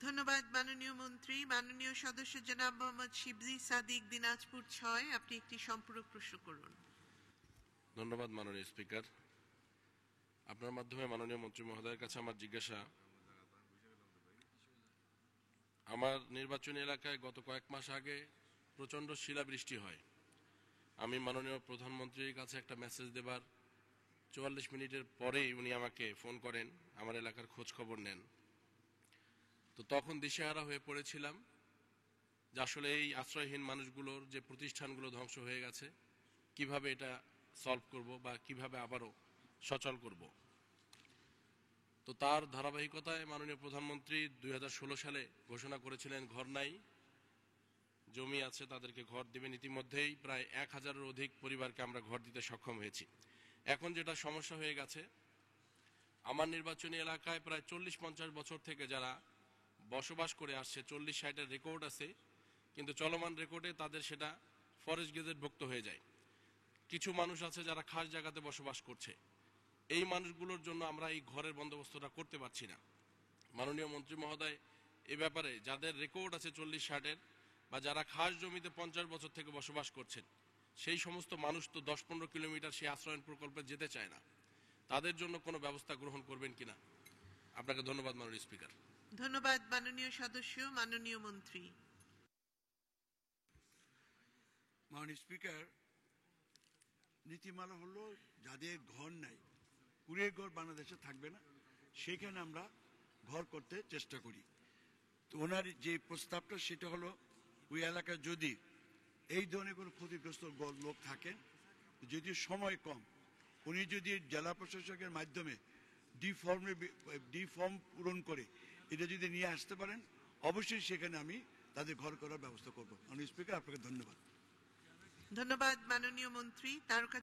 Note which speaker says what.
Speaker 1: ধন্যবাদ মাননীয় মন্ত্রী। মাননীয় সদস্য জনাব মোহাম্মদ শিবলি সাদিক, দিনাজপুর ৬। আপনি একটি সম্পূরক প্রশ্ন করুন।
Speaker 2: ধন্যবাদ মাননীয় স্পিকার। আপনার মাধ্যমে মাননীয় মন্ত্রী মহোদয়ের কাছে আমার জিজ্ঞাসা, আমার নির্বাচনী এলাকায় গত কয়েক মাস আগে প্রচণ্ড শিলাবৃষ্টি হয়। আমি মাননীয় প্রধানমন্ত্রীর কাছে একটা মেসেজ দেবার ৪৪ মিনিটের পরেই উনি আমাকে ফোন করেন, আমার এলাকার খোঁজ খবর নেন। তো তখন দিশেহারা হয়ে পড়েছিলাম যে আসলে এই আশ্রয়হীন মানুষগুলোর যে প্রতিষ্ঠানগুলো ধ্বংস হয়ে গেছে, কিভাবে এটা সলভ করব বা কিভাবে আবারও সচল করব। তো তার ধারাবাহিকতায় মাননীয় প্রধানমন্ত্রী ২০১৬ সালে ঘোষণা করেছিলেন ঘর নাই, জমি আছে তাদেরকে ঘর দেবেন। ইতিমধ্যেই প্রায় ১,০০০-এর অধিক পরিবারকে আমরা ঘর দিতে সক্ষম হয়েছি। এখন যেটা সমস্যা হয়ে গেছে, আমার নির্বাচনী এলাকায় প্রায় ৪০-৫০ বছর থেকে যারা বসবাস করে আসছে, ৪০-৬০-এর রেকর্ড আছে, কিন্তু চলমান রেকর্ডে তাদের সেটা ফরেস্ট গেজেটভুক্ত হয়ে যায়। কিছু মানুষ আছে যারা খাস জায়গাতে বসবাস করছে। এই মানুষগুলোর জন্য আমরা এই ঘরের বন্দোবস্তটা করতে পারছি না। মাননীয় মন্ত্রী মহোদয়, এ ব্যাপারে যাদের রেকর্ড আছে ৪০-৬০-এর বা যারা খাস জমিতে ৫০ বছর থেকে বসবাস করছেন, সেই সমস্ত মানুষ তো ১০-১৫ কিলোমিটার সেই আশ্রয়ণ প্রকল্পে যেতে চায় না। তাদের জন্য কোনো ব্যবস্থা গ্রহণ করবেন কিনা? আপনাকে ধন্যবাদ মাননীয় স্পিকার।
Speaker 1: ধন্যবাদ মাননীয় সদস্য। মাননীয় মন্ত্রী।
Speaker 3: মাননীয় স্পিকার, নীতিমালা হলো যাদের ঘর নাই, কুড়িয়ে ঘর বাংলাদেশে থাকবে না, সেখানে আমরা ঘর করতে চেষ্টা করি। তো ওনার যে প্রস্তাবটা সেটা হলো, ওই এলাকায় যদি এই ধরনের কোনো ক্ষতিগ্রস্ত লোক থাকেন, যদি সময় কম, উনি যদি জেলা প্রশাসকের মাধ্যমে ডিফর্ম পূরণ করে এটা যদি নিয়ে আসতে পারেন, অবশ্যই সেখানে আমি তাদের ঘর করার ব্যবস্থা করবো। মাননীয় স্পিকার, আপনাকে ধন্যবাদ।
Speaker 1: ধন্যবাদ মাননীয় মন্ত্রী। তার